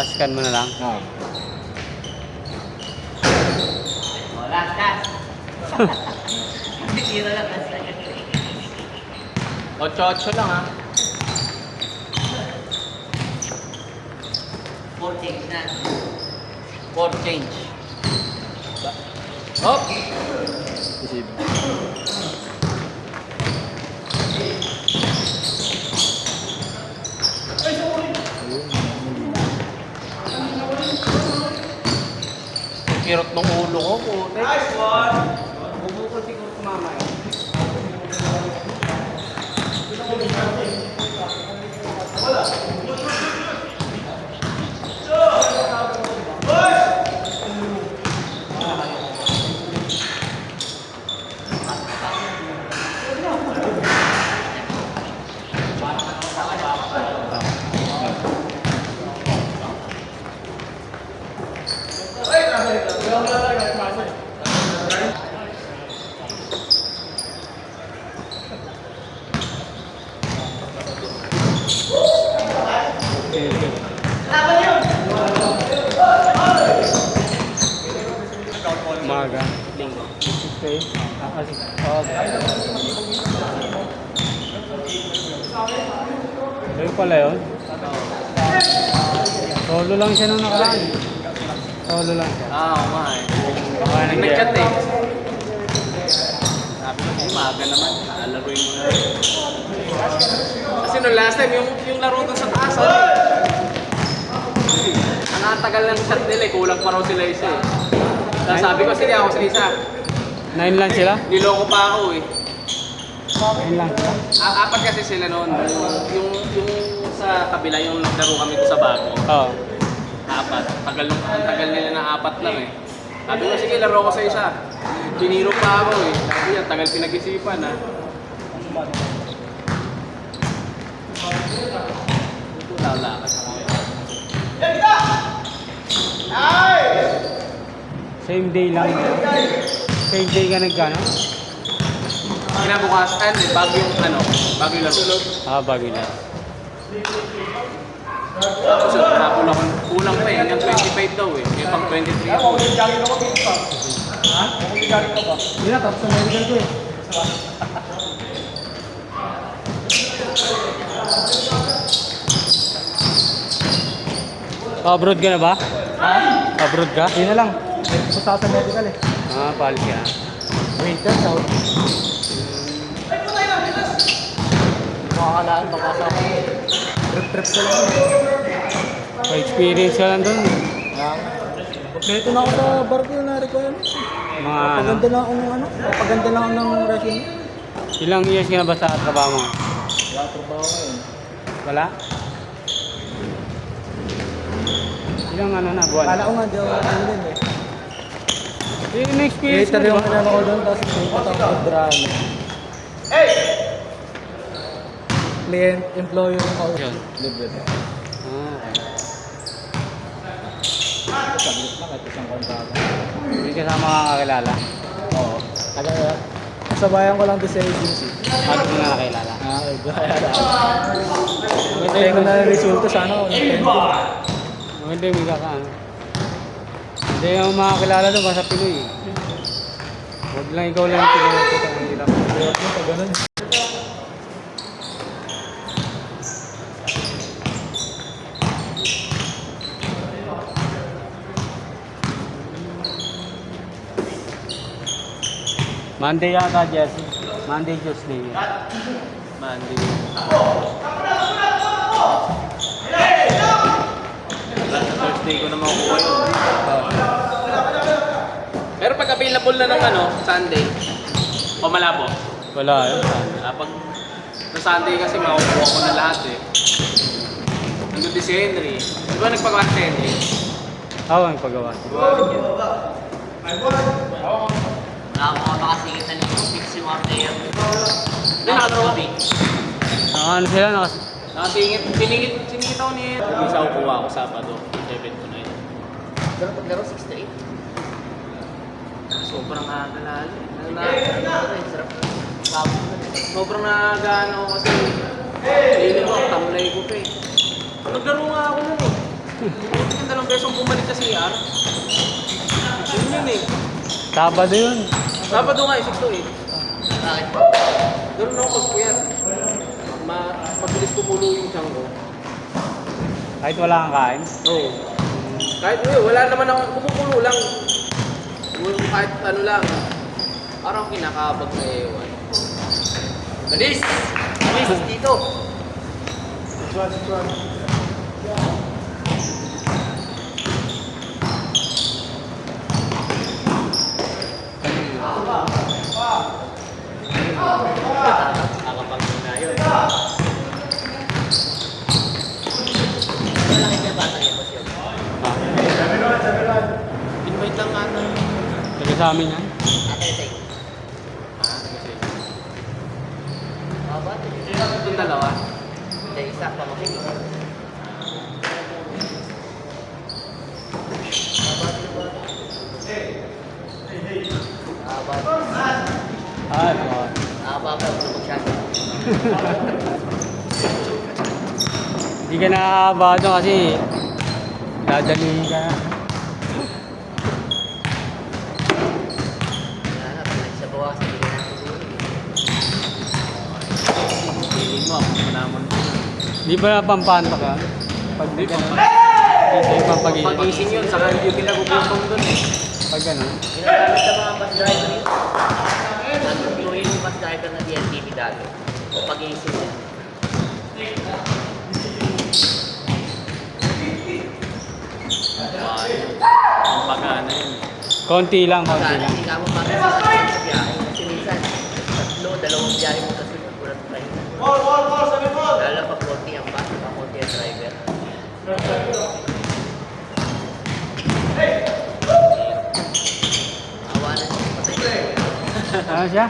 Scan mo na lang. Oo. Oh, last. Hindi na lang last. 8-8 lang ha. 4 change na. 4 change. Hop! Isip. Kirot ng ulo ko po. Nice one! Bubukol siguro kumamay. Umaga. Linggo. Okay. Ayun pala yun. Solo lang siya nung nakaraan. Solo lang siya. Oo nga eh. Baka Nag-chat eh. Sabi ko, umaga naman. Lalaroin mo na. Kasi no last time, yung laro doon sa taas, ang tagal ng chat nila eh. Kulang pa raw sila isa eh. Tapos sabi ko, sige ako sa isa. 9 lang sila? Niloko pa ako eh. 9 lang sila? Apat kasi sila noon. Yung sa kabila, yung naglaro kami doon sa bago. Oo. Apat. Ang tagal nila na apat lang eh. Sabi ko, sige, laro ko sa isa. Biniro pa ako eh. Sabi niya, tagal pinag-isipan ha. Lalakas ako. Same day lang yun. Same day ka nagkano? Kinabukasan eh, bago yung bago yung laro. Bago na. Tapos nakapula ko, kulang pa eh, hanggang 25 daw eh. May pang 23 ako. Hindi na, tapos na medical ko eh. Abroad ka na ba? Ha? Abroad ka? Hindi na lang. Pusa sa medical eh. Palis ka na. Winter, south. Makakalaan baka sa trip ko lang. Pa-experience ka lang doon. Kompleto na ako sa barko yung na-require. Mga ano? Paganda na ako ng Paganda na ako ng resume. Ilang years ka na ba sa trabaho mo? Wala trabaho ngayon. Wala? Ilang buwan? Kala ko nga, di ako nakalimutin eh. Yung experience Later mo, yung diba? ano ko doon, tapos pumunta ako sa drama. Client, employer yung ako. Yun. Libre. Okay. Sablit lang at isang kontrata. Hindi ka sa makakakilala? Oo. Kasabayan ko lang doon sa agency. Paano mo na nakilala? Kaya lang. Hintay ko na ng resulta, sana ako nag-pending. Hindi, may ka ano. Hindi ka makakilala doon, basta Pinoy eh. Huwag lang ikaw lang yung Pinoy. Hindi lang. Hirap mo pag ganun. Monday yata, Jesse. Monday, Tuesday. Monday. Thursday ko na makukuha yun. Pero pag available na ng Sunday, o malabo. Wala yun. Pag sa Sunday kasi makukuha ko na lahat eh. Nandun din si Henry. Di ba nagpagawa si Henry? Ako ang paggawa. Nakakuha makasingit na nito. Fix yung mga player. Nakakagawa. Ano sila? Nakasingit. Siningit ako ni Henry. Isa ako kuha ako Sabado. 7 to 9. Pero paglaro 6 to 8. Sobrang nakakalala. Sarap. Sabog na. Sobrang nagano ako kasi feeling ko, tamlay ko pa eh. Naglaro nga ako nun eh. Yung 2 beses bumalik sa CR. Yun eh. Sabado yun. Sabado nga, 6 to 8. Bakit? Doon ako pagpuyat. Mabilis kumulo yung tiyan ko. Kahit wala kang kain. Oo. Kahit wala naman ako, kumukulo lang. Kahit ano lang. Parang kinakabag na ewan. Alis! Alis dito! Nakakapag-na yun. Wala kayo bata yung boss yun. Invite lang nga na. Taga sa amin yan. Ate, say. Baba, Yung dalawa. Hindi, isa pa makinig. Ah, ito. Baba, mag-shot. Hindi ka nakakabado kasi dadalihin ka. Wala na, pag sa bawas, hindi ka na tutulog. Feeling mo, ako naman. Di ba napampanto ka? Pag di ka na. Dito yung pampagising. Pag-ising yun, saka yung pinagubutong doon eh. Pag gano'n. Ginagamit sa mga bus driver yun. Nagtutuloy yung bus driver na DLTV dati. O pag-iisip yun. Ang pagana yun. Konti lang, konti Sana lang. hindi ka mo makasasakit sa biyahe. Kasi minsan, 3, 2 biyahe mo kasi kulat pa yun. Lalo pa 40 ang bus, pa 40 ang driver. Awa na siya, patay. Ano siya?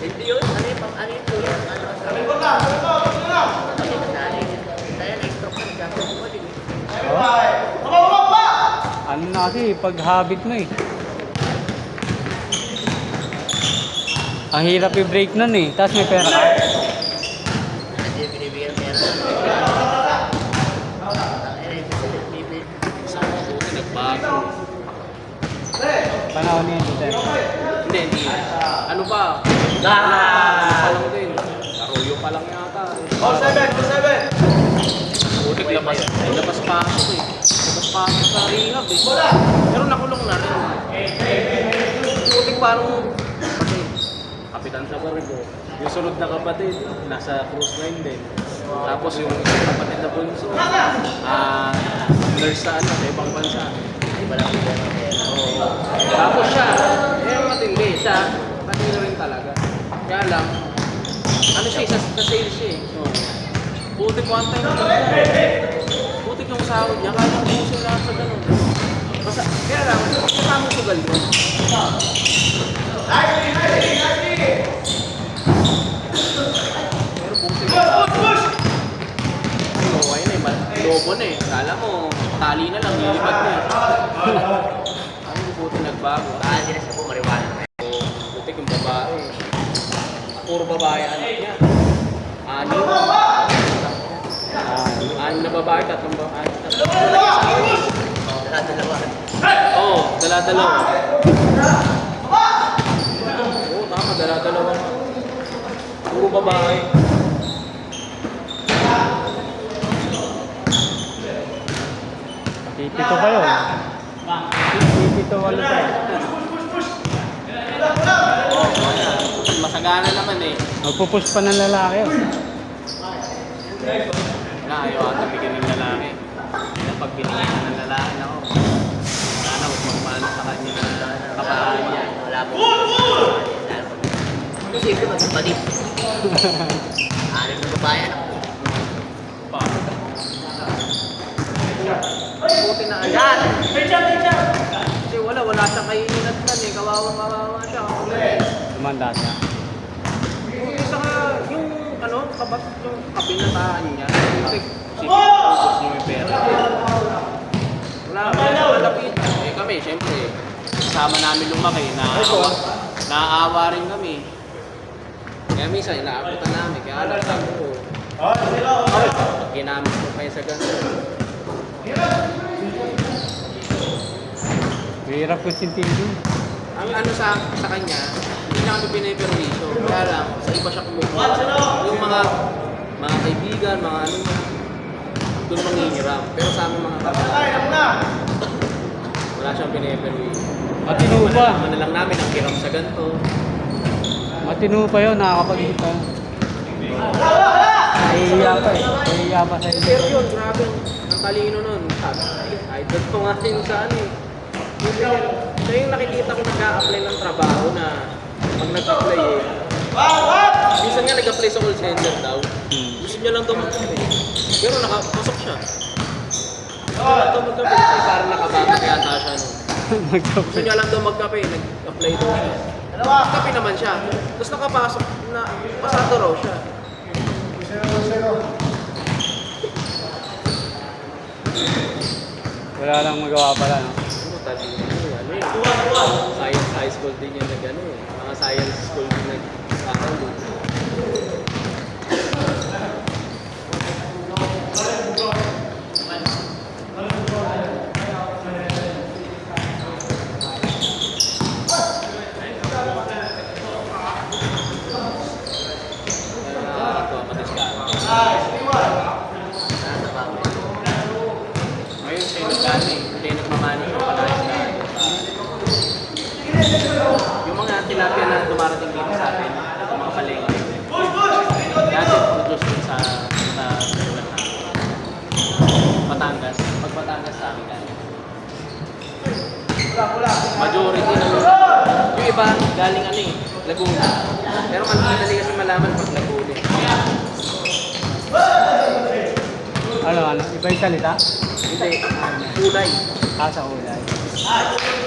Hindi yun, ano yun, ano yun, kuya, ano, sabi ko na, kaya na-stroke ka, nagkakaroon mo din. Oh. Ano na kasi, pag habit mo eh. Ang hirap i-break nun eh. Tapos may pera ka. Hindi binibigyan pera. Sa mga buti nagbago. Panahon niya dito. Hindi. Ano pa? Ano pa lang din. Arroyo pa lang yata. Oh, 7! Butik labas pasok eh. Labas pasok sa rehab eh. Pero nakulong na rin. Butik parang kapitan sa barko. Yung sunod na kapatid, nasa cruise line din. Tapos yung isang kapatid na bunso, nurse sa ano, sa ibang bansa. Hindi pa lang bigyan ng pera. Oo. Tapos siya, matindi. Siya, matindi rin talaga. Kaya lang, ano siya, sa sales siya eh. Butik one time na butik yung sahod niya, kaya lang puso lahat sa ganun. Kaya lang, kasama sugal yun. Pero butik yung sahod. Ano, ayun eh, lobo na eh. Kala mo, tali na lang, lilipad na eh. Ano, buti nagbago. Baka hindi na siya pumariwala. Butik yung babae. Puro babae anak niya. Anim na babae, tatlong babae. Dala-dalawa. Oo, dala-dalawa. Oo, tama, dala-dalawa. Puro babae. Pipito pa yun. Pipito walo pa yun. Oo, masagana naman eh. Magpupush pa ng lalaki yun. Na, ayaw ata bigyan ng lalaki. Kapag binigyan ka ng lalaki, ako. Sana huwag magpaano sa kanya na kapalaan niya. Wala po. Kasi ito magpapalip. Anim na babae anak ko. Pa. Buti na ayan. Kasi wala siyang kainan eh. Kawawa siya. Tumanda siya. Yung isa nga, yung ano, kabat, yung kapinataan niya. Sige, ubos niyo yung pera. Wala kami malapit. Eh kami, syempre, kasama namin lumaki, naaawa rin kami. Kaya minsan, inaabutan namin. Kaya alam ko. ginamit mo pa yun sa ganito. Mahirap ko sintido. Ang ano sa kanya, hindi na kami pinaperwisyo. Kaya lang, sa iba siya kumukuha. Yung mga kaibigan, mga ano, doon manghihiram. Pero sa amin mga kapatid, wala siyang pinaperwisyo. Matino pa. Ano lang namin, ang hiram sa ganito. Matino pa yun, nakakapag-isip pa. Nahihiya pa eh. Nahihiya pa sa Pero yun, grabe ang talino nun. Idol ko nga yung sa ano eh. Siya yung nakikita ko nag-a-apply ng trabaho na pag nag-apply eh. Minsan nga nag-apply sa call center daw. Gusto niya lang daw mag-apply. Pero nakapasok siya. Gusto niya lang daw mag-apply kasi parang nakabago yata siya nun. Gusto niya lang daw mag-apply, nag-apply daw siya. Nag-apply naman siya. Tapos nakapasok na, pasado raw siya. Wala lang magawa pala, no? Ano eh. Science high school din yung nag-ano eh. Mga science school din nag-aral eh. Ngayon siya yung nag-ano siya yung nagmamani ng palayan na yung mga tilapia na dumarating dito sa atin, yung mga palengke. Dati produce din sa lugar na Batangas. Pag Batangas sa amin galing. Majority ng yung iba galing ano eh, Laguna. Pero madali kasi malaman pag Laguna. Ano? Iba yung salita? Hindi, kulay. Sa ulay.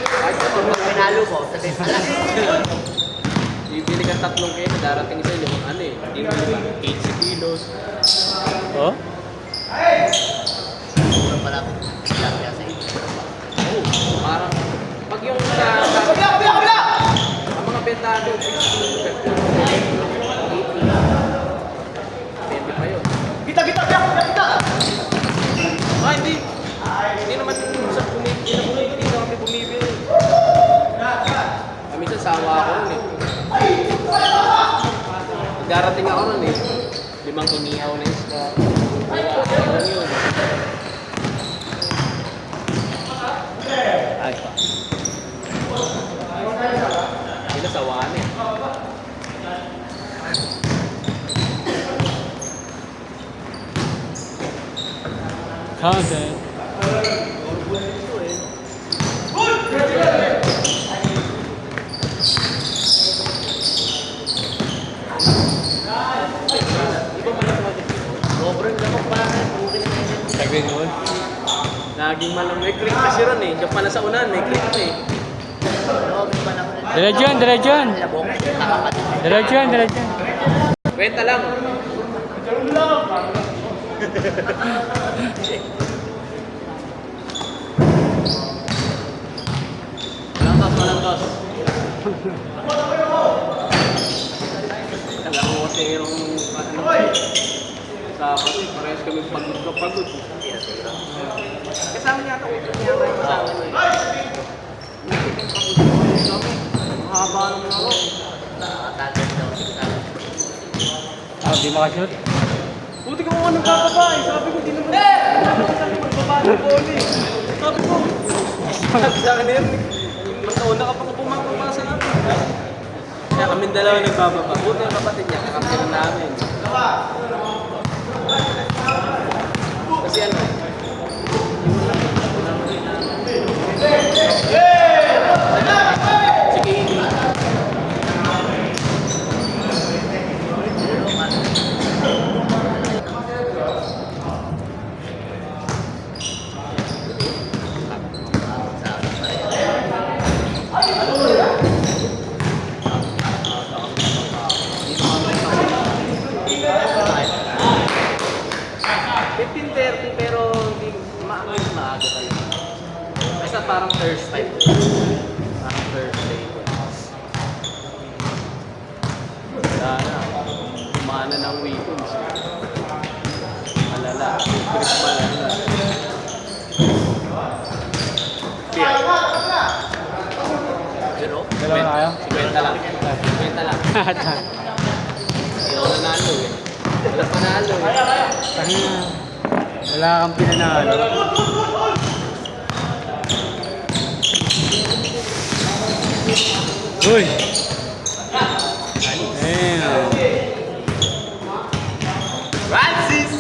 Kahit ito Pag pinalo mo, sabi pala. bibili ka 3 kilo, darating sa iyo ano eh, hindi mo naman 80 kilos. Oh? Puro pala tilapia sa inyo. Oo, parang pag yung sa ang mga bentado, 60 pa yun. Kita! Hindi. Hindi naman sa hindi na kami bumibili. Minsan sawa ako nun eh. Darating ako nun eh. 5 inihaw na isda. Kaya yun. Ay. Sila sawaan eh. Content. Sobrang lamok pa. Sa Greenwood. Naging may creek kasi ron eh. Diyan pala sa unan, may creek na eh. Diretso yun. Labok. Nakapat. Diretso yun. Kwenta lang. Walang tos. Alam mo kasi yung sa kasi parehas kami pagod. Kasama niya ito. Kasama mo eh. Mahaba naman ako. Nakatagal daw siya. Di makashoot? Buti ko kung anong bababa eh. Sabi ko, di naman. Sabi ko, magbaba ng boli. Sabi ko, sabi sa akin yun. Mas nauna ka pa kung pumapasa namin. Kaya kami dalawa nagbababa. Buti ang kapatid niya, kakampi na namin. Kasi ano, sige, pero hindi maaga tayo. Basta parang Thursday. Parang Thursday. Wala na. Umana ng weekends. Malala. Pero, Dalawa na kayo? 50 lang. 50 lang. Hindi ako nanalo eh. Wala panalo eh. Tangina. Wala kang pinanalo. Uy! Damn. Francis!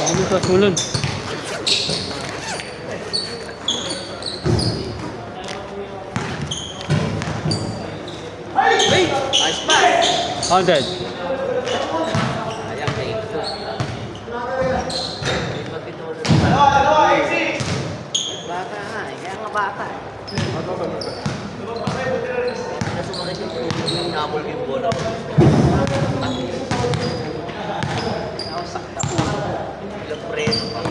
Ano ito? Sulon. Hey! Nice pass! Counted. Ayan, kay ito. Bata nga eh, kaya nga bata eh. Na sumakit yung tubig yung nabol yung bola. Nakasakta ko. Ilang preso pa.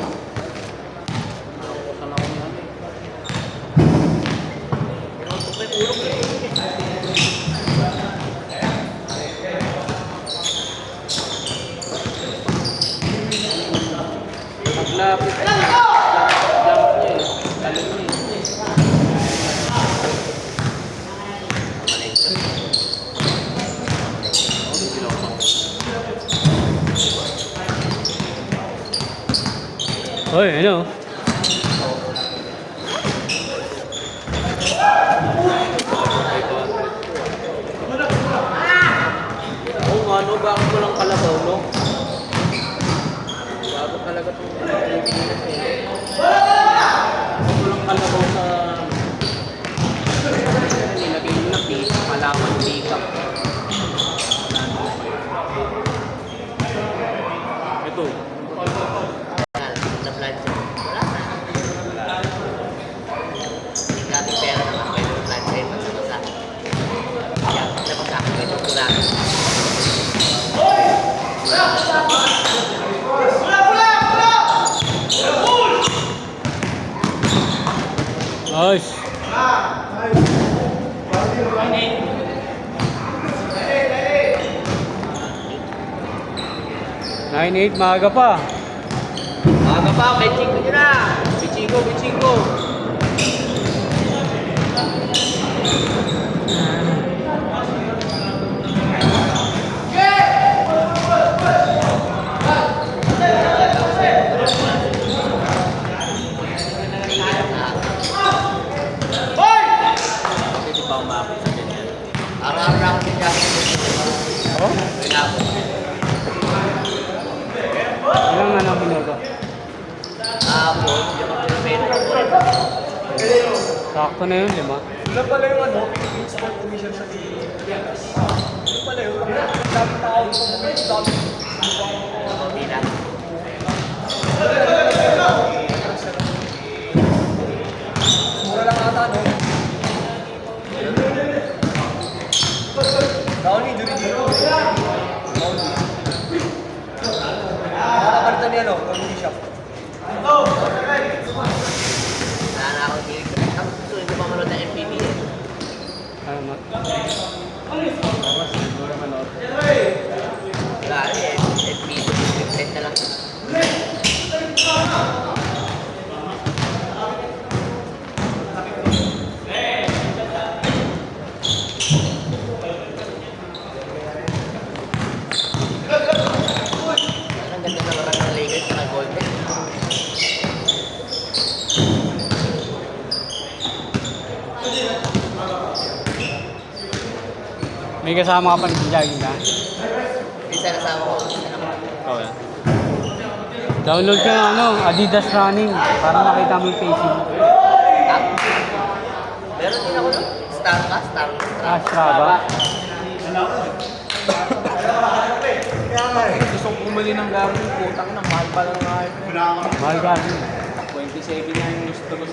Nakukusan ako niyan eh. Pero ito pa yung ulong eh. Paglapit niya. Paglapit niya eh. Talon niya eh. Uy, ano? Oo nga no, bakit walang kalabaw no? Bago talaga itong Pilipinas eh. Walang kalabaw sa... Nilagay mo na pizza, malaman tikap. Ito. Na plancha. Wala na. Dating pera naman kayo ng plancha yun. Basta-basta. Kaya, nabasa ko ito. Kurang. Nice. 9-8, maaga pa. Aga pa, may chingo nyo na. Bichiko, bichiko. Kasi di pa umakit sa ganyan. Araw-araw na ako din dati. Oh? Pinapos. Ilang ano minuto? Tapos, yung mga pinapera ko. Sakto na yun, 5. Wala pala yung ano, Philippine Sport Commission sa Pilipinas. Wala pala yung daming tao dito, daming Hindi na. mura lang ata, no? Downey, duri dito. Downey. Nakakalitan niya, no? Downey shop. Wala na akong hilig. Ang gusto ko mamanood ng MPBA. Ano na? Wala eh. MPBA. Scripted na lang. Ang ganda ng orang ng Lakers na Golden. May kasama ka pa ng jogging ka? Isa kasama ko. Isa naman. Ikaw yan. Download ka ng ano, Adidas Running para makita mo yung pacing mo. Ah, meron din ako nun. Star ka? Star. Ah, Strava. Gusto kong bumili ng Garmin, putang na, mahal pa lang nga yun. Mahal ka. 27 na yung gusto ko.